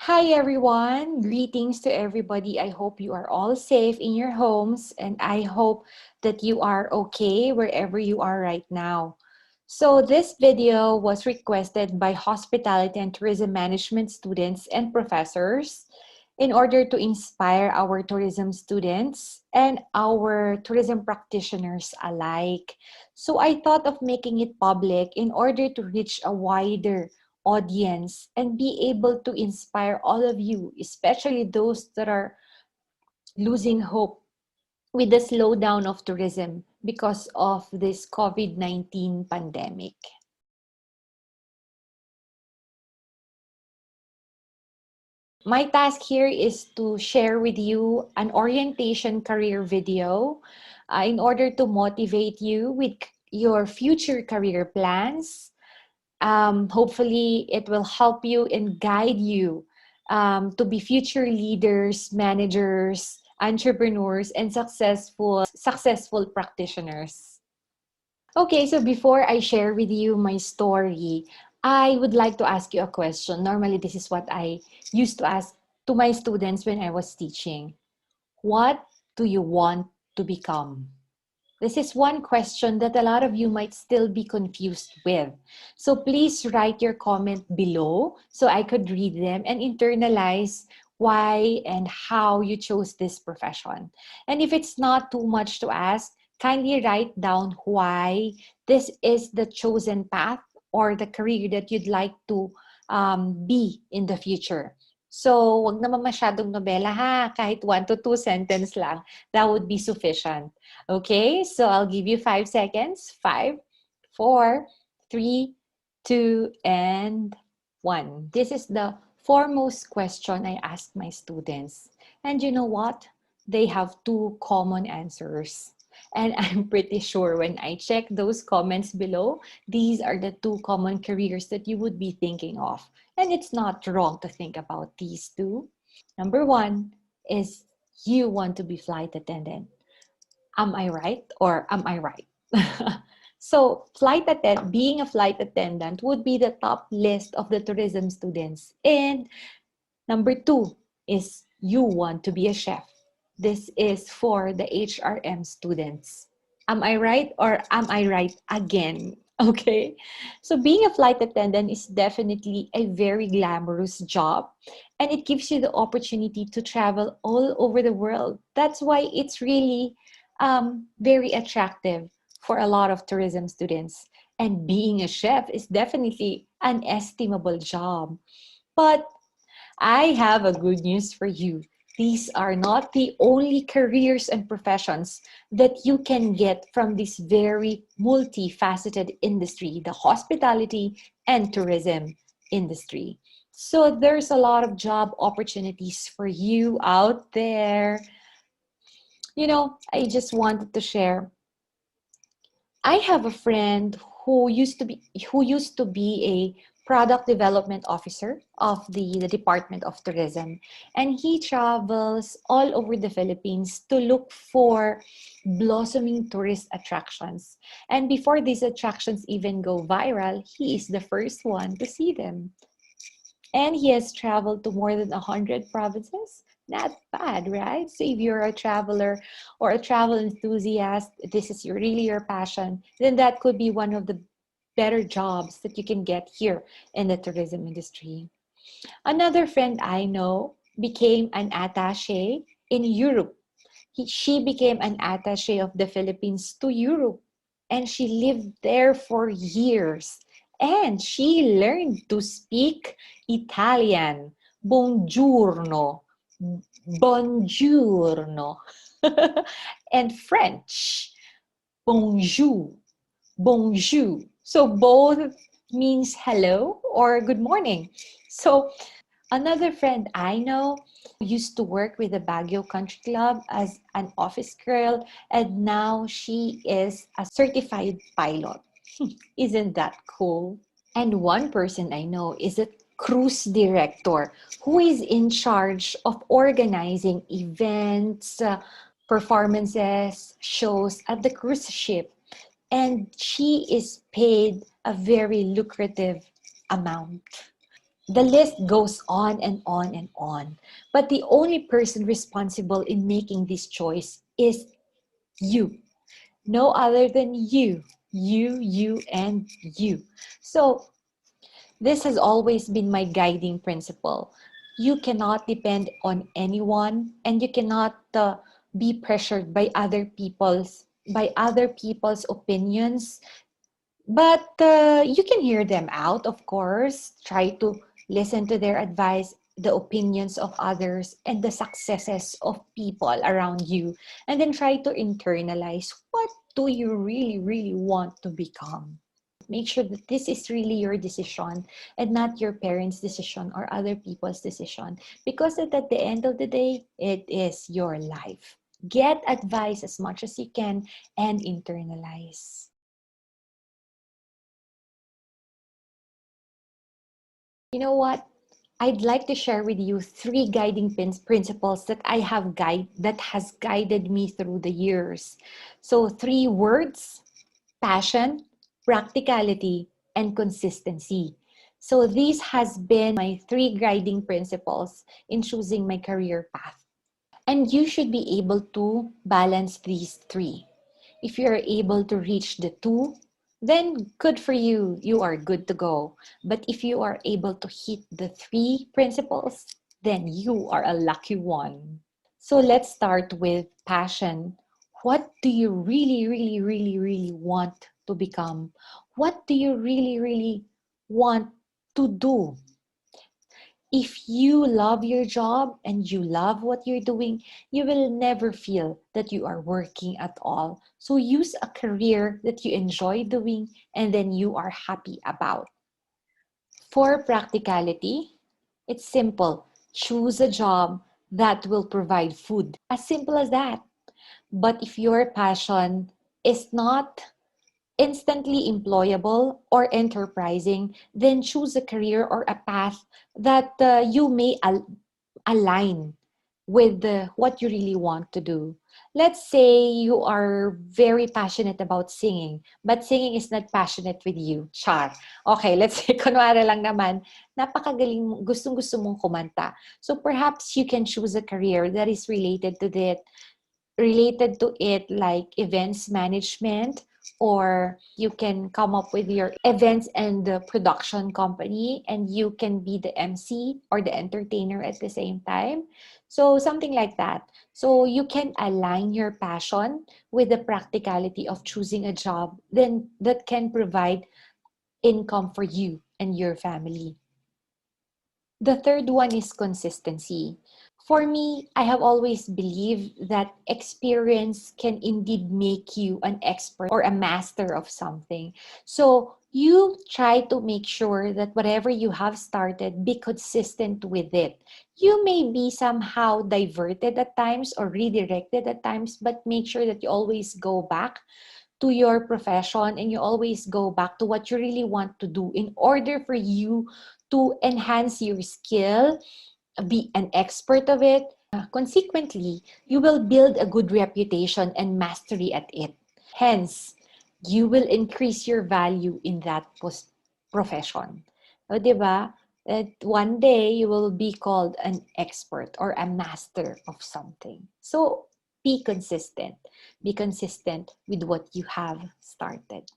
Hi everyone, greetings to everybody. I hope you are all safe in your homes and I hope that you are okay wherever you are right now. So this video was requested by hospitality and tourism management students and professors in order to inspire our tourism students and our tourism practitioners alike. So I thought of making it public in order to reach a wider audience and be able to inspire all of you, especially those that are losing hope with the slowdown of tourism because of this COVID-19 pandemic. My task here is to share with you an orientation career video in order to motivate you with your future career plans. Hopefully, it will help you and guide you to be future leaders, managers, entrepreneurs, and successful practitioners. Okay, so before I share with you my story, I would like to ask you a question. Normally, this is what I used to ask to my students when I was teaching. What do you want to become? This is one question that a lot of you might still be confused with. So please write your comment below so I could read them and internalize why and how you chose this profession. And if it's not too much to ask, kindly write down why this is the chosen path or the career that you'd like to be in the future. So, wag naman masyadong nobela ha, kahit 1 to 2 sentence lang, that would be sufficient. Okay, so I'll give you 5 seconds. 5, 4, 3, 2, and 1. This is the foremost question I ask my students. And you know what? They have two common answers. And I'm pretty sure when I check those comments below, these are the two common careers that you would be thinking of. And it's not wrong to think about these two. Number one is you want to be flight attendant. Am I right or am I right? So being a flight attendant would be the top list of the tourism students. And number two is you want to be a chef. This is for the HRM students. Am I right or am I right again? Okay. So being a flight attendant is definitely a very glamorous job and it gives you the opportunity to travel all over the world. That's why it's really very attractive for a lot of tourism students. And being a chef is definitely an estimable job. But I have a good news for you. These are not the only careers and professions that you can get from this very multifaceted industry, the hospitality and tourism industry. So there's a lot of job opportunities for you out there. I just wanted to share. I have a friend who used to be a product development officer of the Department of Tourism, and he travels all over the Philippines to look for blossoming tourist attractions. And before these attractions even go viral, he is the first one to see them. And he has traveled to more than 100 provinces. Not bad, right? So if you're a traveler or a travel enthusiast, this is really your passion, then that could be one of the better jobs that you can get here in the tourism industry. Another friend I know became an attaché in Europe. She became an attaché of the Philippines to Europe, and she lived there for years. And she learned to speak Italian. Buongiorno. Buongiorno. And French. Bonjour. Bonjour. So both means hello or good morning. So another friend I know used to work with the Baguio Country Club as an office girl, and now she is a certified pilot. Isn't that cool? And one person I know is a cruise director who is in charge of organizing events, performances, shows at the cruise ship. And she is paid a very lucrative amount. The list goes on and on and on. But the only person responsible in making this choice is you. No other than you. You, and you. So this has always been my guiding principle. You cannot depend on anyone, and you cannot be pressured by other people's opinions. But you can hear them out, of course. Try to listen to their advice, the opinions of others, and the successes of people around you. And then try to internalize, what do you really, really want to become? Make sure that this is really your decision and not your parents' decision or other people's decision. Because at the end of the day, it is your life. Get advice as much as you can and internalize. You know what? I'd like to share with you three guiding principles that that has guided me through the years. So three words: passion, practicality, and consistency. So these has been my three guiding principles in choosing my career path. And you should be able to balance these three. If you're able to reach the two, then good for you. You are good to go. But if you are able to hit the three principles, then you are a lucky one. So let's start with passion. What do you really, really, really, really want to become? What do you really, really want to do? If you love your job and you love what you're doing, you will never feel that you are working at all. So use a career that you enjoy doing and then you are happy about. For practicality, it's simple. Choose a job that will provide food. As simple as that. But if your passion is not instantly employable or enterprising, then choose a career or a path that you may align with what you really want to do. Let's say you are very passionate about singing, but singing is not passionate with you. Char. Okay, let's say, kunwari lang naman, napakagaling, gustong-gusto mong kumanta. So perhaps you can choose a career that is related to it, like events management, or you can come up with your events and the production company, and you can be the MC or the entertainer at the same time. So something like that. So you can align your passion with the practicality of choosing a job then that can provide income for you and your family. The third one is consistency. For me, I have always believed that experience can indeed make you an expert or a master of something. So you try to make sure that whatever you have started, be consistent with it. You may be somehow diverted at times or redirected at times, but make sure that you always go back to your profession and you always go back to what you really want to do in order for you to enhance your skill, be an expert of it. Consequently, you will build a good reputation and mastery at it. Hence, you will increase your value in that profession. O, di ba? That one day you will be called an expert or a master of something. So be consistent. Be consistent with what you have started.